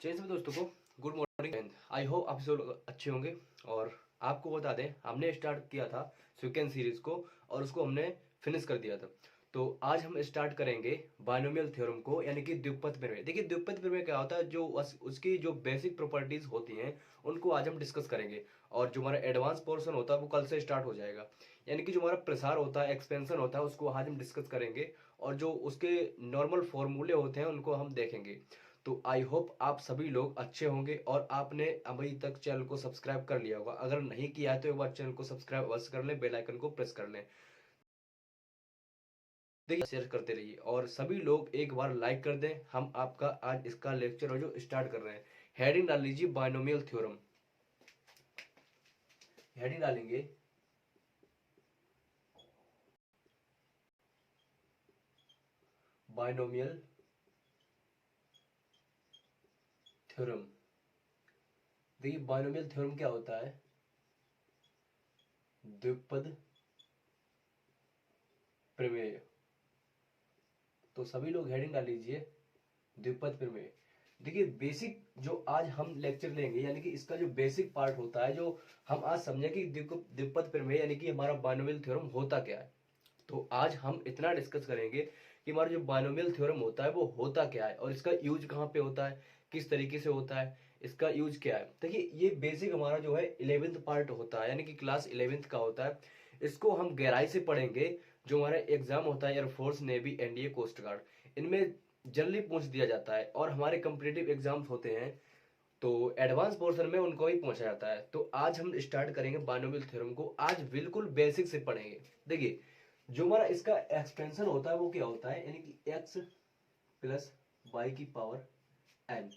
चलिए सभी दोस्तों को good morning and I hope आप सब लोग अच्छे होंगे। और आपको बता दें, हमने स्टार्ट किया था सेकेंड सीरीज को और उसको हमने फिनिश कर दिया था। तो आज हम स्टार्ट करेंगे बाइनोमियल थ्योरम को, यानी कि द्विपद प्रमेय। देखिए द्विपद प्रमेय क्या होता है, जो उसकी जो बेसिक प्रॉपर्टीज होती हैं उनको आज हम डिस्कस करेंगे। और जो हमारा एडवांस पोर्शन होता है वो कल से स्टार्ट हो जाएगा। यानी कि जो हमारा प्रसार होता है, एक्सपेंशन होता है, उसको आज हम डिस्कस करेंगे। और जो उसके नॉर्मल फॉर्मूले होते हैं उनको हम देखेंगे। तो आई होप आप सभी लोग अच्छे होंगे और आपने अभी तक चैनल को सब्सक्राइब कर लिया होगा। अगर नहीं किया है तो एक बार चैनल को सब्सक्राइब अवश्य कर लें, बेल आइकन को प्रेस कर लें। देखिए शेयर करते रहिए और सभी लोग एक बार लाइक कर दें। हम आपका आज इसका लेक्चर और जो स्टार्ट कर रहे हैं, हेडिंग डाल लीजिए बाइनोमियल थ्योरम। हेडिंग डालेंगे बाइनोमियल थ्योरम। देखिए बाइनोमियल थ्योरम क्या होता है, द्विपद प्रमेय। तो सभी लोग हेडिंग डाल लीजिए द्विपद प्रमेय। देखिए बेसिक जो आज हम लेक्चर लेंगे, यानी कि इसका जो बेसिक पार्ट होता है, जो हम आज समझे कि द्विपद प्रमेय यानी कि हमारा बाइनोमियल थ्योरम होता क्या है। तो आज हम इतना डिस्कस करेंगे कि हमारा जो बाइनोमियल थ्योरम होता है वो होता क्या है और इसका यूज कहाँ पे होता है, किस तरीके से होता है, इसका यूज क्या है। देखिए ये बेसिक हमारा जो है 11th पार्ट होता है, यानी कि क्लास 11th का होता है। इसको हम गहराई से पढ़ेंगे। जो हमारा एग्जाम होता है air force, navy, NDA, coast guard, इनमें जनरली पूछ दिया जाता है। और हमारे कम्पिटेटिव एग्जाम्स होते हैं तो एडवांस पोर्शन में उनको ही पूछा जाता है। तो आज हम स्टार्ट करेंगे बाइनोमियल थ्योरम को, आज बिल्कुल बेसिक से पढ़ेंगे। देखिए जो हमारा इसका एक्सपेंशन होता है वो क्या होता है, यानी कि x प्लस वाई की पावर n।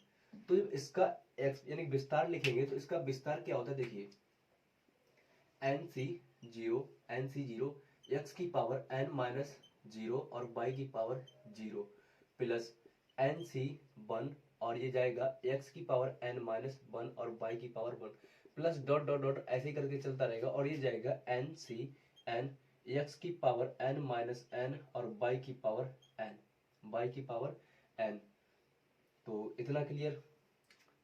तो जब इसका x यानी विस्तार लिखेंगे तो इसका विस्तार क्या होता है, देखिए nc0 x की पावर n माइनस 0 और y की पावर 0 प्लस nc1 और ये जाएगा x की पावर n माइनस 1 और y की power 1 plus dot dot dot ऐसे ही करके चलता रहेगा। और ये जाएगा ncn x की पावर n माइनस n और y की पावर n। तो इतना क्लियर।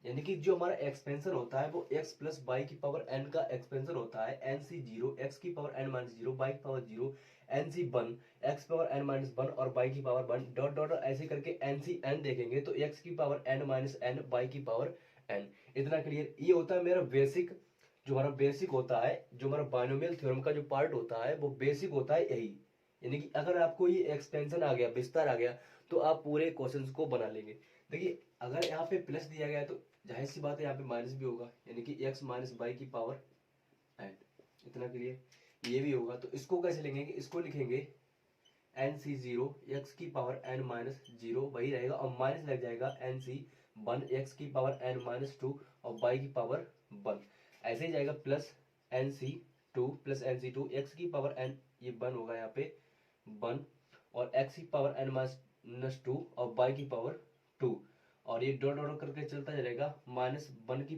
यानी कि जो हमारा एक्सपेंशन होता है वो x प्लस वाई की पावर n का एक्सपेंशन होता है। एन सी जीरो एक्स की power n minus zero Y की पावर जीरो, एन सी one x power n minus one और वाई की पावर वन, डॉट डॉट ऐसे करके एन सी एन देखेंगे तो x की power n minus n, y की पावर n। इतना क्लियर। ये होता है मेरा बेसिक। जो हमारा बेसिक होता है, जो हमारा बाइनोमियल थ्योरम का जो पार्ट होता है वो बेसिक होता है यही। यानी कि अगर आपको ये एक्सपेंशन आ गया, विस्तार आ गया, तो आप पूरे क्वेश्चंस को बना लेंगे। देखिए अगर यहाँ पे प्लस दिया गया है तो जाहिर सी बात है यहाँ पे माइनस भी होगा, यानी कि x माइनस वाई की पावर n। इतना क्लियर। ये भी होगा तो इसको कैसे लिखेंगे, इसको लिखेंगे एन सी जीरो एक्स की पावर n माइनस जीरो, वही रहेगा और माइनस लग जाएगा एन सी वन एक्स की पावर n माइनस टू और y की पावर वन। ऐसे ही जाएगा plus N C two plus N C two X की पावर n, ये वन होगा यहाँ पे वन, और x की पावर n माइनस टू और y की पावर टू। और ये डॉट डॉट करके चलता जाएगा, माइनस वन की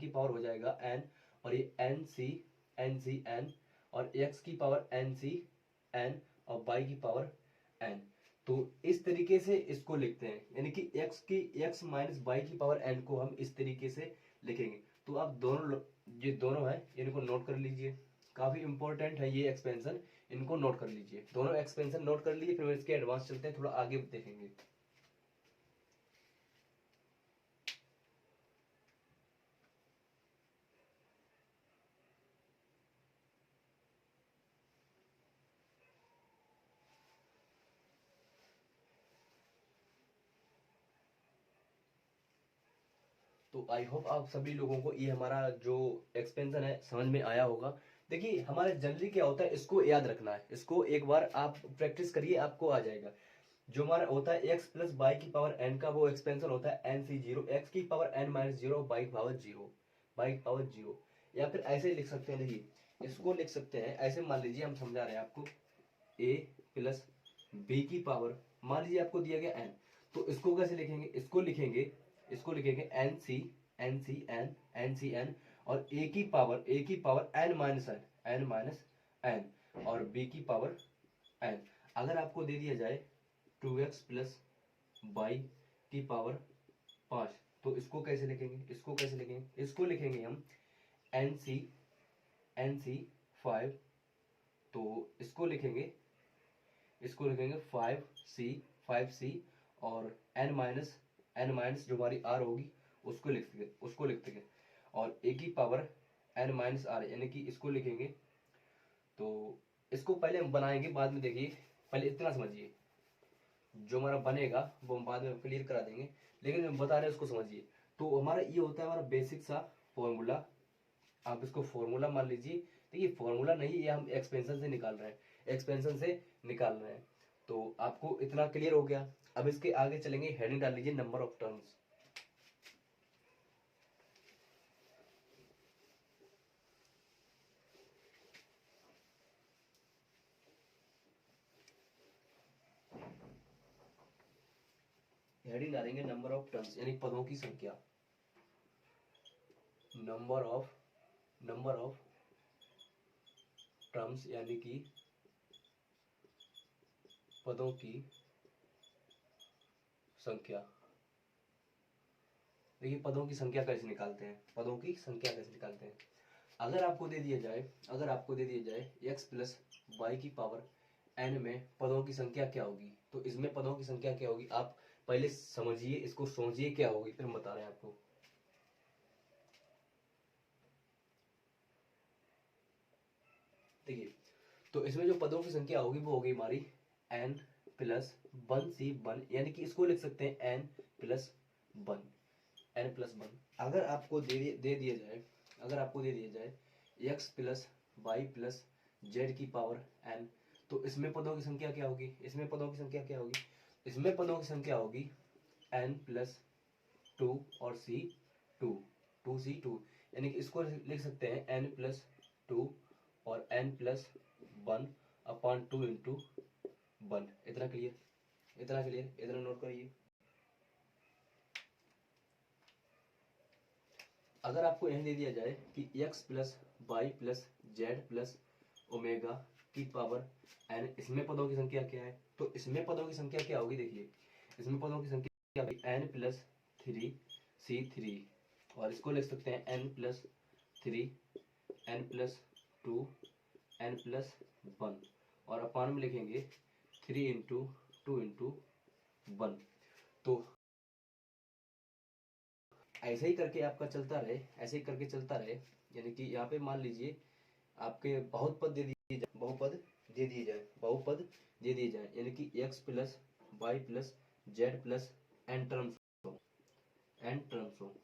पावर हो जाएगा n, और ये एन सी एन और x की पावर एन सी एन और y की पावर n। तो इस तरीके से इसको लिखते हैं, यानी कि x माइनस वाई की पावर n को हम इस तरीके से लिखेंगे। तो आप दोनों ये दोनों है इनको नोट कर लीजिए, काफी इंपॉर्टेंट है ये एक्सपेंशन, इनको नोट कर लीजिए। दोनों एक्सपेंशन नोट कर लीजिए, फिर इसके एडवांस चलते हैं, थोड़ा आगे देखेंगे। तो आई होप आप सभी लोगों को ये हमारा जो एक्सपेंशन है समझ में आया होगा। देखिए हमारे जनरली क्या होता है, इसको याद रखना है, इसको एक बार आप प्रैक्टिस करिए आपको आ जाएगा। जो हमारा होता है x प्लस वाई की पावर n का वो एक्सपेंशन होता है एन सी जीरो एक्स की power n minus zero Y की पावर जीरो, वाई की पावर जीरो। या फिर ऐसे लिख सकते हैं, देखिए इसको लिख सकते हैं ऐसे, मान लीजिए हम समझा रहे हैं आपको a प्लस बी की पावर, मान लीजिए आपको दिया गया n, तो इसको कैसे लिखेंगे, इसको लिखेंगे एन सी एन और ए की पावर एन माइनस एन और बी की पावर एन। अगर आपको दे दिया जाए 2x प्लस वाई की पावर 5। तो इसको कैसे लिखेंगे, इसको कैसे लिखेंगे, इसको लिखेंगे हम NC 5। तो इसको लिखेंगे 5C और n माइनस जो हमारी r होगी उसको लिख देंगे और a की पावर n माइनस r, यानी कि इसको लिखेंगे। तो इसको पहले हम बनाएंगे, बाद में देखिए, पहले इतना समझिए, जो हमारा बनेगा वो हम बाद में क्लियर करा देंगे, लेकिन हम बता रहे हैं उसको समझिए। तो हमारा ये होता है हमारा बेसिक सा फॉर्मूला, आप इसको फॉर्मूला मान लीजिए। तो ये फॉर्मूला नहीं, ये हम एक्सपेंशन से निकाल रहे हैं, एक्सपेंशन से निकाल रहे हैं। तो आपको इतना क्लियर हो गया। अब इसके आगे चलेंगे, हेडिंग डाल लीजिए नंबर ऑफ टर्म्स। हेडिंग डालेंगे नंबर ऑफ टर्म्स, यानी पदों की संख्या। नंबर ऑफ टर्म्स यानी कि पदों की संख्या। देखिए पदों की संख्या कैसे निकालते हैं, पदों की संख्या कैसे निकालते हैं। अगर आपको दे दिया जाए x प्लस वाई की पावर n में पदों की संख्या क्या होगी, तो इसमें पदों की संख्या क्या होगी, आप पहले समझिए, इसको सोचिए क्या होगी, फिर हम बता रहे हैं आपको। देखिए, तो इसमें जो पदों की संख्या होगी वो होगी हमारी n प्लस 1C1, यानी कि इसको लिख सकते हैं n प्लस 1। अगर आपको दे दिया जाए x plus Y plus Z की पावर n, तो इसमें पदों की संख्या क्या होगी, इसमें पदों की संख्या होगी n प्लस 2 और C2, यानी कि इसको लिख सकते हैं n प्लस 2 और n प्लस 1 अपॉन 2 इंटू 1। इतना क्लियर, इतना नोट करिए। अगर आपको यह दे दिया जाए कि x plus Y plus Z plus omega की पावर n, इसमें पदों की संख्या क्या है, तो इसमें पदों की संख्या क्या होगी, देखिए इसमें पदों की संख्या क्या होगी n प्लस 3C3, और इसको लिख सकते हैं n plus 3, n plus 2, n plus 1, और अपान में लिखेंगे 3 इंटू 2 इंटू 1। तो ऐसे ही करके आपका चलता रहे, ऐसे ही करके चलता रहे, यानी कि यहाँ पे मान लीजिए आपके बहुपद दे दिए जाए, बहुपद दे दिए जाए, यानी कि x plus Y plus Z plus N terms हो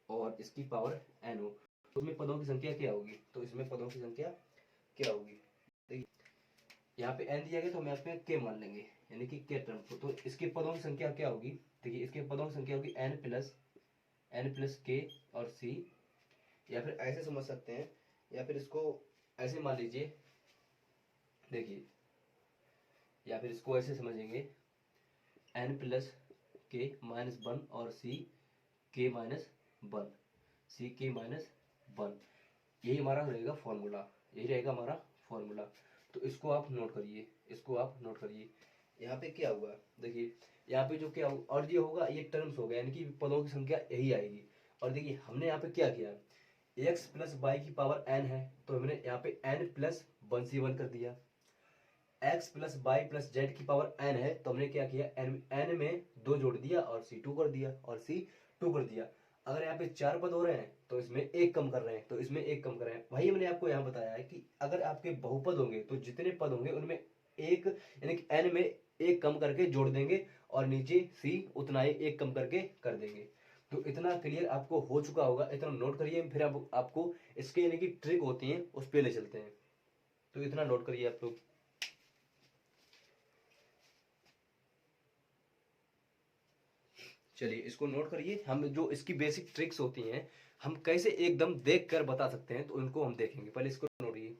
और इसकी पावर n हो, तो इसमें पदों की संख्या क्या होगी, तो इसमें पदों की संख्या क्या होगी। देखिए यहाँ पे n दिया गया तो हम यहाँ पे k मान लेंगे, यानी कि k टर्म्स हो, तो इसके पदों की संख्या क्या होगी। देखिए इसके पदों की संख्या होगी n प्लस k और c, या फिर ऐसे समझ सकते हैं, या फिर इसको ऐसे मान लीजिए। देखिए या फिर इसको ऐसे समझेंगे n प्लस के माइनस 1 और c के माइनस 1, यही हमारा रहेगा फॉर्मूला। तो इसको आप नोट करिए, यहाँ पे क्या हुआ, देखिए यहाँ पे जो क्या होगा, और ये होगा, ये टर्म्स हो गया, यानी कि पदों की संख्या यही आएगी। और देखिए हमने यहाँ पे क्या किया, x प्लस वाई की पावर n है, तो हमने यहाँ पे n प्लस 1C1 कर दिया। x plus Y plus Z की पावर n है, तो हमने क्या किया, n में 2 जोड़ दिया और C2 कर दिया। अगर यहाँ पे 4 पद हो रहे हैं तो इसमें एक कम कर रहे हैं, वही मैंने आपको यहाँ बताया है कि अगर आपके बहुपद होंगे तो जितने पद होंगे उनमें एक, यानी कि n में एक कम करके जोड़ देंगे और नीचे c उतना ही एक कम करके कर देंगे। तो इतना क्लियर आपको हो चुका होगा, इतना नोट करिए, फिर अब आपको इसके यानी कि ट्रिक होती है उस पर ले चलते हैं। तो इतना नोट करिए आप लोग। चलिए इसको नोट करिए, हम जो इसकी बेसिक ट्रिक्स होती हैं हम कैसे एकदम देख कर बता सकते हैं, तो उनको हम देखेंगे, पहले इसको नोट करिए।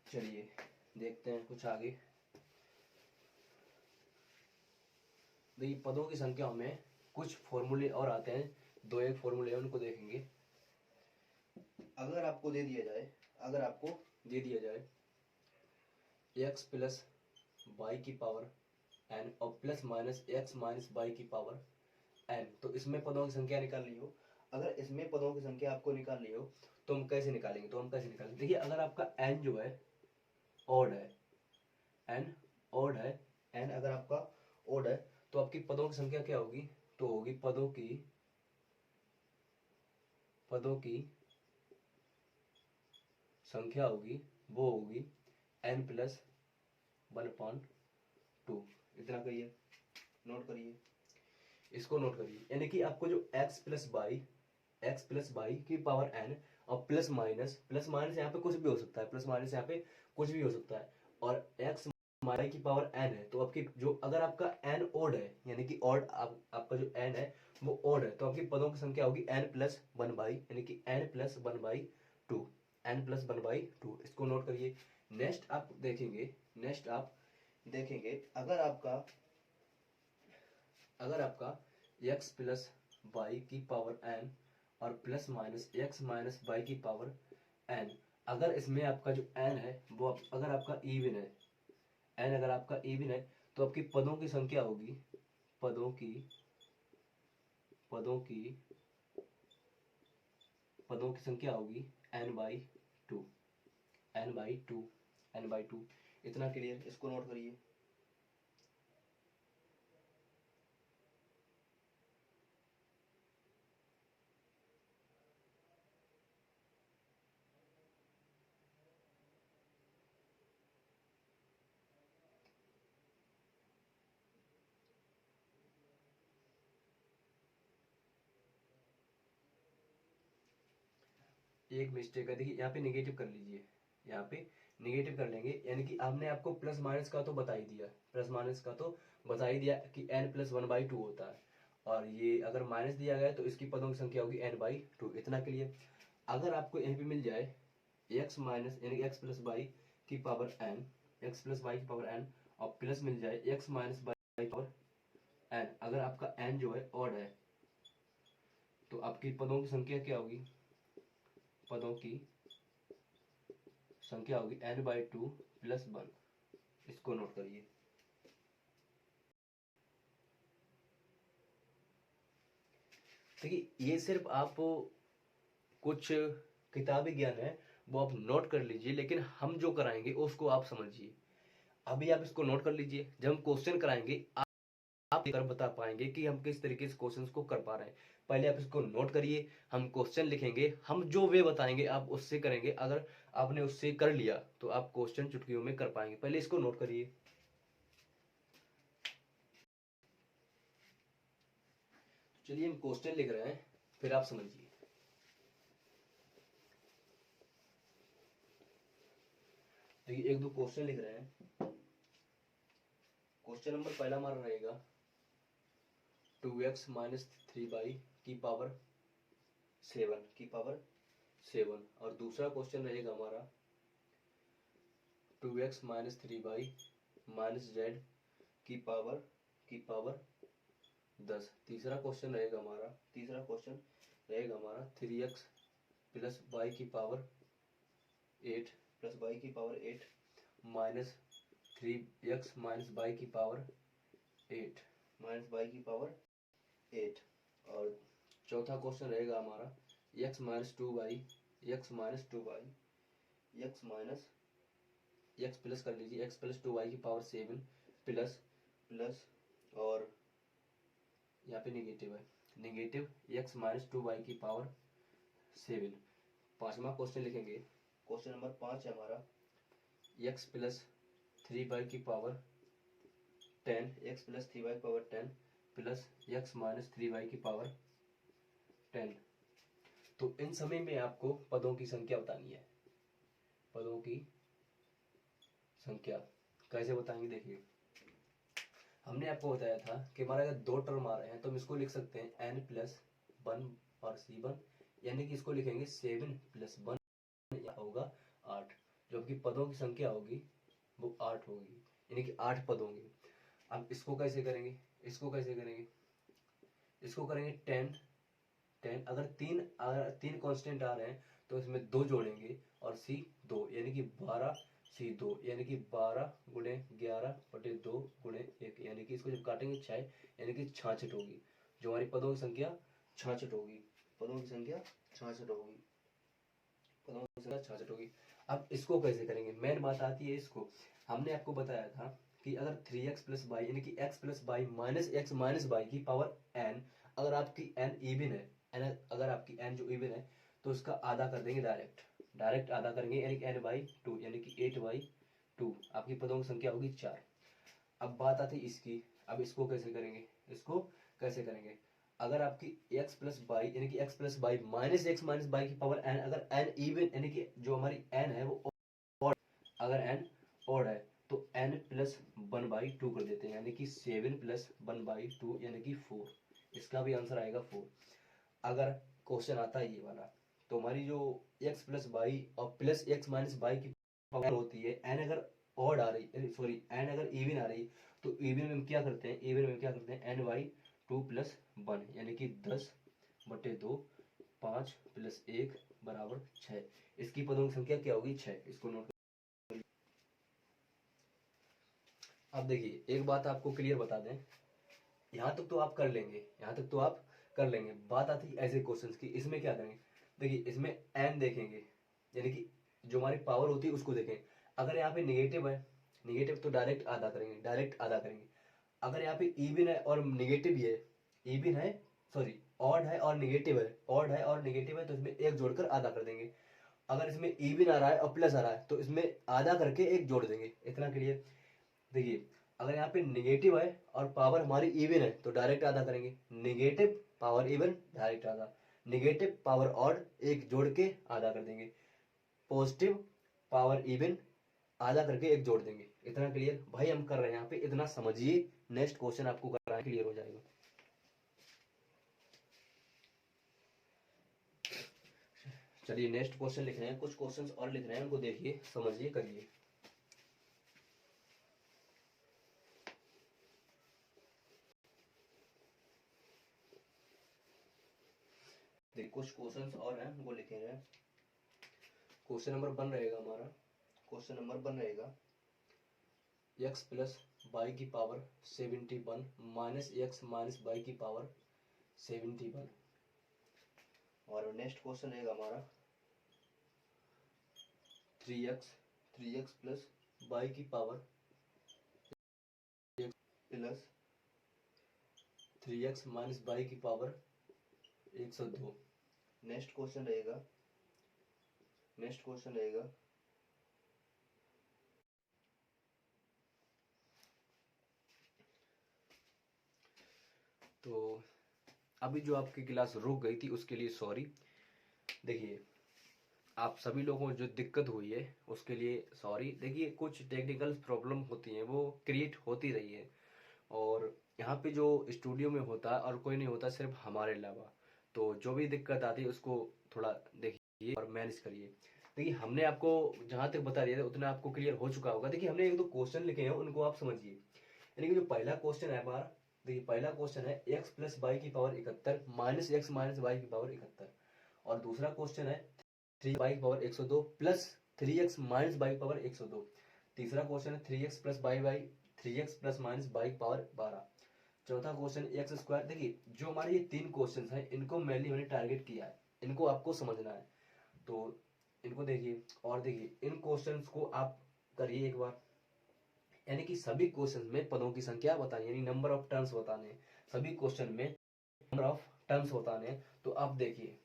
चलिए देखते हैं कुछ आगे। देखिए पदों की संख्या में कुछ फॉर्मूले और आते हैं, दो एक फॉर्मूले हैं उनको देखेंगे। अगर आपको दे दिया जाए, अगर आपको दे दिया जाए x प्लस वाई की पावर n और plus minus x minus Y की पावर n, तो इसमें पदों की संख्या निकाल ली हो। अगर इसमें पदों की संख्या आपको निकाल ली हो तो हम कैसे निकालेंगे, देखिए अगर आपका n जो है ऑड है, n ऑड है, n अगर आपका ऑड है तो आपकी पदों की संख्या क्या होगी, तो होगी पदों की संख्या होगी, वो होगी n प्लस 1/2। इतना करिए, नोट करिए, इसको नोट करिए। यानी कि आपको जो x प्लस बाई की पावर n और प्लस माइनस यहाँ पे कुछ भी हो सकता है, प्लस माइनस यहाँ पे कुछ भी हो सकता है, और x माई की पावर n है, तो आपकी जो अगर आपका n ओड है, यानी कि ऑड आपका जो n है वो ऑड है, तो आपकी पदों की संख्या होगी n प्लस 1/, यानी कि n प्लस 1/2, n प्लस 1/2। इसको नोट करिए। नेक्स्ट आप देखेंगे अगर आपका x प्लस वाई की पावर n और plus minus x minus Y की पावर n, अगर इसमें आपका जो n है वो अगर आपका इवन है, n अगर आपका इवन है तो आपकी पदों की संख्या होगी, पदों की संख्या होगी n/2, n/2। इतना क्लियर, इसको नोट करिए। एक मिस्टेक है, देखिए यहाँ पे निगेटिव कर लीजिए, यहाँ पे निगेटिव कर लेंगे, यानी कि हमने आपको प्लस माइनस का तो बता ही दिया, कि n प्लस 1/2 होता है, और ये अगर माइनस दिया गया तो इसकी पदों की संख्या होगी n/2। इतना क्लियर। अगर आपको यहाँ पे मिल जाए x माइनस यानी x प्लस वाई की पावर n, और प्लस मिल जाए x माइनस वाई की पावर n, अगर आपका n जो है ऑड है तो आपकी पदों की संख्या क्या होगी, n/2 प्लस 1। इसको नोट करिए। देखिए ये सिर्फ आप कुछ किताबी ज्ञान है वो आप नोट कर लीजिए, लेकिन हम जो कराएंगे उसको आप समझिए। अभी आप इसको नोट कर लीजिए, जब हम क्वेश्चन कराएंगे आप कर बता पाएंगे कि हम किस तरीके से क्वेश्चंस को कर पा रहे हैं। पहले आप इसको नोट करिए, हम क्वेश्चन लिखेंगे, हम जो वे बताएंगे आप उससे करेंगे। अगर आपने उससे कर लिया तो आप क्वेश्चन चुटकियों में कर पाएंगे। पहले इसको नोट करिए। चलिए हम क्वेश्चन लिख रहे हैं, फिर आप समझिए। देखिए एक दो क्वेश्चन लिख रहे हैं। क्वेश्चन नंबर पहला हमारा रहेगा 2x माइनस 3y की पावर 7, और दूसरा क्वेश्चन रहेगा हमारा 2x minus 3y minus z की पावर 10। तीसरा क्वेश्चन रहेगा हमारा 3x प्लस y की power 8 minus 3x minus y की पावर 8। और चौथा क्वेश्चन रहेगा हमारा x minus 2y x plus कर लीजिए, x प्लस 2y की पावर 7 प्लस और यहाँ पे निगेटिव x माइनस 2y की पावर 7। पांचवा क्वेश्चन लिखेंगे, क्वेश्चन नंबर 5 है हमारा x प्लस 3y की power 10 plus x minus 3y की पावर 10। तो इन समय में आपको पदों की संख्या बतानी है। पदों की संख्या कैसे बताएंगे, देखिए हमने आपको बताया था कि हमारा अगर दो टर्म आ रहे हैं तो हम इसको लिख सकते हैं n प्लस 1 और c1, यानी कि इसको लिखेंगे 7 प्लस 1 होगा 8। जो आपकी पदों की संख्या होगी वो 8 होगी, यानी कि 8 पद होंगे। अब इसको कैसे करेंगे, इसको कैसे करेंगे, इसको करेंगे 10 अगर तीन कांस्टेंट आ रहे हैं तो इसमें 2 जोड़ेंगे और सी 2 यानी कि 12 सी 2 यानी कि 12 गुणे 11 बटे 2 गुणे 1 यानी कि इसको जब काटेंगे 6 यानी कि 66 होगी। जो हमारी पदों की संख्या 66 होगी, पदों की संख्या 66 होगी, पदों की संख्या 66 होगी। अब इसको कैसे करेंगे, मेन बात आती है इसको। हमने आपको बताया था कि अगर 3x प्लस वाई यानी कि x plus Y minus x minus Y की पावर n, अगर आपकी n इवन है, n अगर आपकी n जो इवन है तो उसका आधा कर देंगे, डायरेक्ट आधा करेंगे यानी कि n/2 यानी कि 8/2 आपकी पदों की संख्या होगी 4। अब बात आती है इसकी, अब इसको कैसे करेंगे, इसको कैसे करेंगे, अगर आपकी x प्लस वाई यानी कि x plus Y minus x minus Y की पावर n, अगर n इवन यानी कि जो हमारी n है वो ऑड, अगर n ऑड है तो n प्लस 1/2 कर देते हैं यानी कि 7 प्लस 1/2 यानी कि 4। इसका भी आंसर आएगा 4। अगर क्वेश्चन आता है ये वाला तो हमारी जो x प्लस वाई और प्लस एक्स माइनस वाई की पावर होती है, n अगर ऑड आ रही, सॉरी n अगर इवन आ रही तो इवन में हम क्या करते हैं, इवन में क्या करते हैं n/2 प्लस 1 यानी कि 10/2 5 प्लस 1 बराबर 6। इसकी पदों की संख्या क्या होगी 6। इसको नोट। अब देखिए एक बात आपको क्लियर बता दें, यहाँ तक तो आप कर लेंगे, यहाँ तक तो आप कर लेंगे। बात आती है ऐसे क्वेश्चंस की, इसमें क्या करेंगे, देखिए इसमें n देखेंगे यानी कि जो हमारी पावर होती है उसको देखें। अगर यहाँ पे नेगेटिव है, नेगेटिव तो डायरेक्ट आधा करेंगे, डायरेक्ट आधा करेंगे। अगर यहाँ पे इवन है और नेगेटिव भी है, इवन है सॉरी ऑड है और नेगेटिव है, ऑड है और नेगेटिव है तो इसमें एक जोड़कर आधा कर देंगे। अगर इसमें इवन आ रहा है और प्लस आ रहा है तो इसमें आधा करके एक जोड़ देंगे। इतना क्लियर। देखिए अगर यहाँ पे निगेटिव है और पावर हमारी इवन है तो डायरेक्ट आधा करेंगे, निगेटिव पावर इवन डायरेक्ट आधा, निगेटिव पावर ऑड एक जोड़ के आधा कर देंगे, पॉजिटिव पावर इवन आधा करके एक जोड़ देंगे। इतना क्लियर भाई हम कर रहे हैं यहाँ पे, इतना समझिए, नेक्स्ट क्वेश्चन आपको कराना क्लियर हो जाएगा। चलिए नेक्स्ट क्वेश्चन लिख रहे हैं, कुछ क्वेश्चंस और लिख रहे हैं, उनको देखिए समझिए करिए। देखिए कुछ क्वेश्चंस और हैं उनको लिखे हैं। क्वेश्चन नंबर 1 रहेगा हमारा, क्वेश्चन नंबर 1 रहेगा x प्लस वाई की power 71 minus x minus Y की पावर 71। और नेक्स्ट क्वेश्चन रहेगा हमारा 3x प्लस वाई की power plus 3x minus Y की पावर 102। नेक्स्ट क्वेश्चन रहेगा, नेक्स्ट क्वेश्चन रहेगा तो अभी जो आपकी क्लास रुक गई थी उसके लिए सॉरी। देखिए आप सभी लोगों को जो दिक्कत हुई है उसके लिए सॉरी। देखिए कुछ टेक्निकल प्रॉब्लम होती हैं वो क्रिएट होती रही है, और यहाँ पे जो स्टूडियो में होता है और कोई नहीं होता सिर्फ हमारे अलावा, तो जो भी दिक्कत आती है उसको थोड़ा देखिए और मैनेज करिए। देखिए हमने आपको जहाँ तक बता दिया था उतना आपको क्लियर हो चुका होगा। देखिए हमने एक दो क्वेश्चन लिखे हैं उनको आप समझिए। यानी कि जो पहला क्वेश्चन है हमारा, देखिए पहला क्वेश्चन है x प्लस वाई की power 71 minus x minus Y की पावर 71, और दूसरा क्वेश्चन है 3y की power 102 plus 3x minus Y की पावर 102। तीसरा क्वेश्चन है 3x plus Y by 3x plus minus Y की पावर 12। चौथा क्वेश्चन एक्स स्क्वायर। देखिए जो हमारे ये 3 क्वेश्चन हैं इनको मेनली मैंने टारगेट किया है, इनको आपको समझना है, तो इनको देखिए। और देखिए इन क्वेश्चंस को आप करिए एक बार, यानी कि सभी क्वेश्चन में पदों की संख्या बतानी, यानी नंबर ऑफ टर्म्स बताने, सभी क्वेश्चन में नंबर ऑफ टर्म्स बताने। तो आप देखिए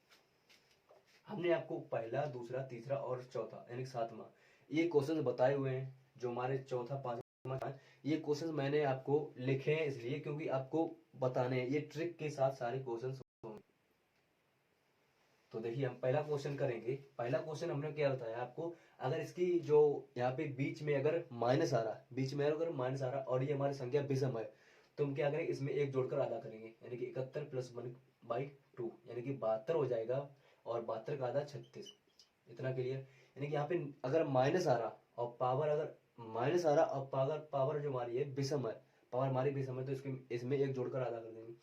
हमने आपको पहला दूसरा तीसरा और चौथा यानी सातवां ये क्वेश्चन बताए हुए हैं। जो हमारे चौथा पांचवा ये क्वेश्चन मैंने आपको लिखे हैं इसलिए क्योंकि आपको बताने हैं, ये ट्रिक के साथ सारे क्वेश्चन होंगे। तो देखिए हम पहला क्वेश्चन करेंगे। पहला क्वेश्चन हमने क्या बताया आपको, अगर इसकी जो यहाँ पे बीच में अगर माइनस आ रहा, बीच में अगर माइनस आ रहा और ये हमारी संख्या विषम है तो हम क्या करेंगे, इसमें एक जोड़कर आधा करेंगे यानी कि 71 प्लस 1/2 यानी कि 72 हो जाएगा, और 72 का आधा 36। इतना क्लियर। यानी कि यहाँ पे अगर माइनस आ रहा और पावर अगर माइनस आ रहा और पावर पावर जो हमारी है विषम है, पावर हमारी बेसम है तो इसमें एक जोड़कर आधा कर देंगे।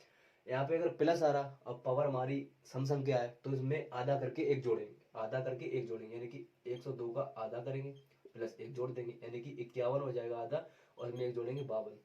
यहाँ पे अगर प्लस आ रहा और पावर हमारी सम संख्या है तो इसमें आधा करके एक जोड़ेंगे, आधा करके एक जोड़ेंगे, यानी कि 102 का आधा करेंगे प्लस एक जोड़ देंगे, यानी कि 51 हो जाएगा आधा, और इसमें एक जोड़ेंगे 52।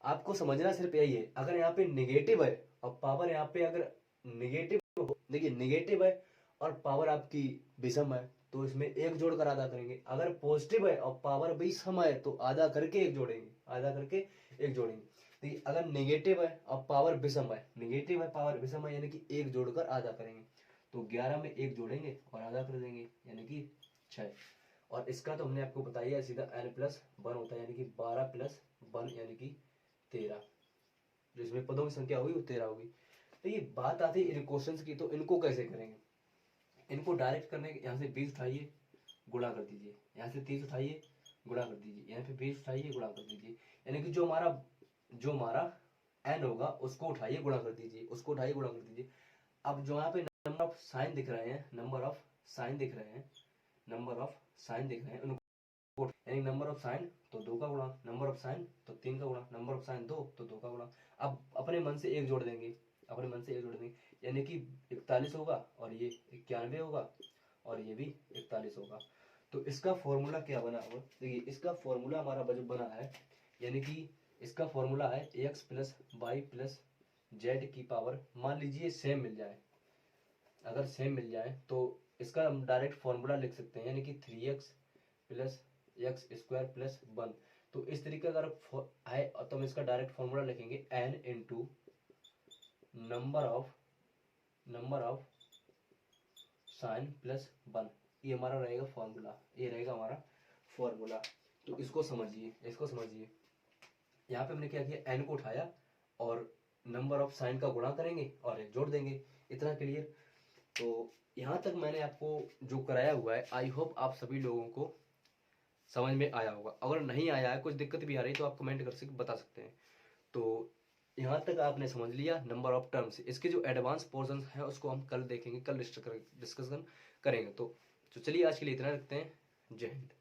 आपको समझना सिर्फ यही है, अगर यहाँ पे निगेटिव है और पावर यहाँ पे अगर निगेटिव हो, देखिए निगेटिव है और पावर आपकी विषम है तो इसमें एक जोड़ कर आधा करेंगे। अगर पॉजिटिव है और पावर भी सम है तो आधा करके एक जोड़ेंगे, आधा करके एक जोड़ेंगे। देखिए अगर नेगेटिव है और पावर विषम है, नेगेटिव है पावर विषम है, यानी कि एक जोड़कर आधा करेंगे। तो 11 में एक जोड़ेंगे और आधा कर देंगे, यानी कि 6। और इसका तो हमने आपको बताया सीधा n+1 होता है, यानी कि 12+1 यानी कि 13। जो इसमें पदों की संख्या होगी वो 13 होगी। तो ये बात आती है इन क्वेश्चंस की, तो इनको कैसे करेंगे? इनको डायरेक्ट करने के, यहाँ से 20 उठाइए गुणा कर दीजिए, यहाँ से 30 उठाइए गुणा कर दीजिए, यहाँ पे 20 उठाइए गुणा कर दीजिए, यानी कि जो हमारा n होगा उसको उठाइए गुणा कर दीजिए, उसको उठाइए गुणा कर दीजिए। अब जो यहाँ पे नंबर ऑफ साइन दिख रहे हैं, नंबर ऑफ साइन दिख रहे हैं, नंबर ऑफ साइन दिख रहे हैं उनको, यानी नंबर ऑफ साइन तो 2 का गुणा, नंबर ऑफ साइन तो 3 का गुणा, नंबर ऑफ साइन 2 तो 2 का गुणा। अब अपने मन से एक जोड़ देंगे, अपने मन से एक जोड़ देंगे, यानी कि 41 होगा और ये 91 होगा और ये भी 41 होगा। तो इसका फॉर्मूला क्या बना होगा? देखिए इसका फॉर्मूला हमारा बजट बना है, यानी कि इसका फॉर्मूला है x plus Y plus Z की पावर, मान लीजिए सेम मिल जाए, अगर सेम मिल जाए तो इसका हम डायरेक्ट फॉर्मूला लिख सकते हैं, यानी कि 3x plus x square plus 1। तो इस तरीके का अगर है तो हम इसका डायरेक्ट फॉर्मूला लिखेंगे n into number of sine plus 1। ये हमारा रहेगा फॉर्मूला, ये रहेगा हमारा फॉर्मूला। तो इसको समझिए, इसको समझिए। यहाँ पे हमने क्या किया, n को उठाया और नंबर ऑफ साइन का गुणा करेंगे और एक जोड़ देंगे, इतना क्लियर। तो यहाँ तक मैंने आपको जो कराया हुआ है, आई होप आप सभी लोगों को समझ में आया होगा। अगर नहीं आया है, कुछ दिक्कत भी आ रही है तो आप कमेंट कर बता सकते हैं। तो यहाँ तक आपने समझ लिया नंबर ऑफ टर्म्स। इसके जो एडवांस पोर्शन है उसको हम कल देखेंगे, कल डिस्कशन करेंगे। तो चलिए आज के लिए इतना रखते हैं। जय हिंद।